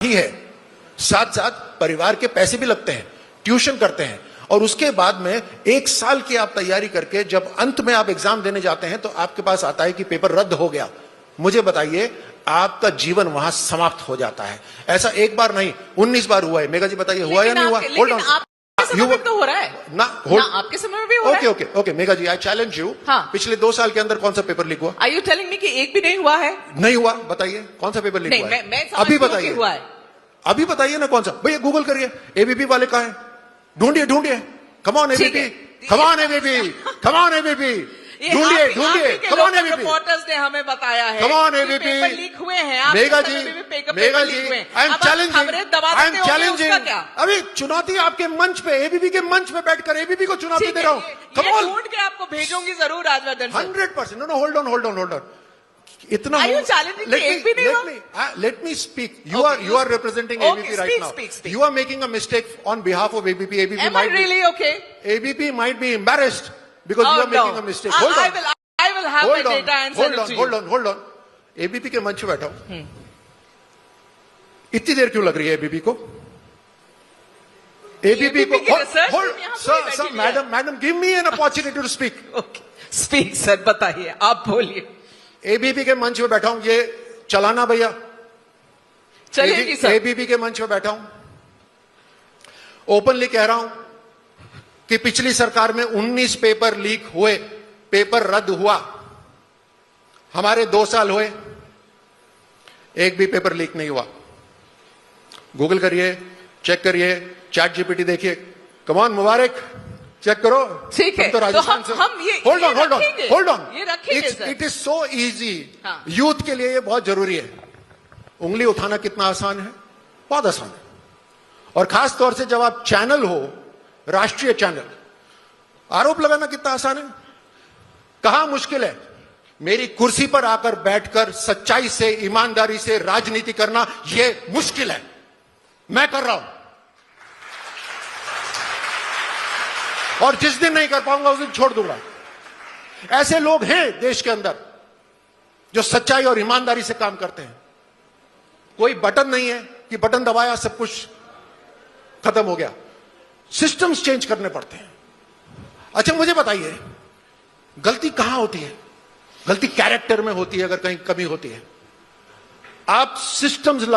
ही है, साथ साथ परिवार के पैसे भी लगते हैं, ट्यूशन करते हैं, और उसके बाद में 1 साल की आप तैयारी करके जब अंत में आप एग्जाम देने जाते हैं तो आपके पास आता है कि पेपर रद्द हो गया। मुझे बताइए, आपका जीवन वहां समाप्त हो जाता है। ऐसा एक बार नहीं, 19 बार हुआ है। मेघा जी बताइए, हुआ या नहीं हुआ? होल्ड ऑन, तो हो रहा है ना, आपके समय में भी हो रहा है। Okay Megha ji, I challenge you. पिछले 2 साल के अंदर कौन सा पेपर लीक हुआ? आर यू टेलिंग मी कि एक भी नहीं हुआ है? नहीं हुआ, बताइए कौन सा पेपर लीक हुआ है? अभी बताइए, हुआ है, अभी बताइए ना कौन सा। भैया गूगल करिए, एबीपी वाले कहां है, ढूंढिए। Come on ABP, come on ABP, come on ABP, ढूंढिए। कम ऑन एबीपी, रिपोर्टर्स ने हमें बताया है। Come on ABP, paper leak हुए हैं। Megha ji, I am challenging. अभी चुनौती आपके मंच पे, एबीपी के मंच पे बैठकर एबीपी को चुनौती दे रहा हूं। कम ऑन, ढूंढ के आपको भेजूंगी जरूर राजवर्धन। 100%। No, hold on. इतना let me speak. You are representing ABP right now. You are making a mistake on behalf of ABP. Am I really okay? ABP might be embarrassed because you are making a mistake. Hold on. I will have my data and send it to you. Hold on. ABP के मंच पे बैठा हूं, इतनी देर क्यों लग रही है ABP को? ABP को sir, madam, give me an opportunity to speak. Okay, speak sir, बताइए, आप बोलिए। एबीपी के मंच पे बैठा हूं, ये चलाना भैया, चलेगी सर। एबीपी के मंच पे बैठा हूं, ओपनली कह रहा हूं कि पिछली सरकार में 19 पेपर लीक हुए, पेपर रद्द हुआ। हमारे 2 साल हुए, एक भी पेपर लीक नहीं हुआ। गूगल करिए, चेक करिए, चैट जीपीटी देखिए। कम ऑन मुबारक, चेक करो। ठीक है, तो राजस्थान से हम ये होल्ड ऑन, ये रखेंगे। It is so easy. Youth के लिए ये बहुत जरूरी है। उंगली उठाना कितना आसान है, बहुत आसान है। और खास तौर से जब आप चैनल हो, राष्ट्रीय चैनल, आरोप लगाना कितना आसान है, कहां मुश्किल है। मेरी कुर्सी पर आकर बैठकर सच्चाई से, ईमानदारी से राजनीति करना, यह मुश्किल है। मैं कर रहा हूं, और जिस दिन नहीं कर पाऊंगा उस दिन छोड़ दूंगा। ऐसे लोग हैं देश के अंदर जो सच्चाई और ईमानदारी से काम करते हैं। कोई बटन नहीं है कि बटन दबाया सब कुछ खत्म हो गया। सिस्टम्स चेंज करने पड़ते हैं। अच्छा मुझे बताइए, गलती कहां होती है? गलती कैरेक्टर में होती है, अगर कहीं कमी होती है। आप सिस्टम्स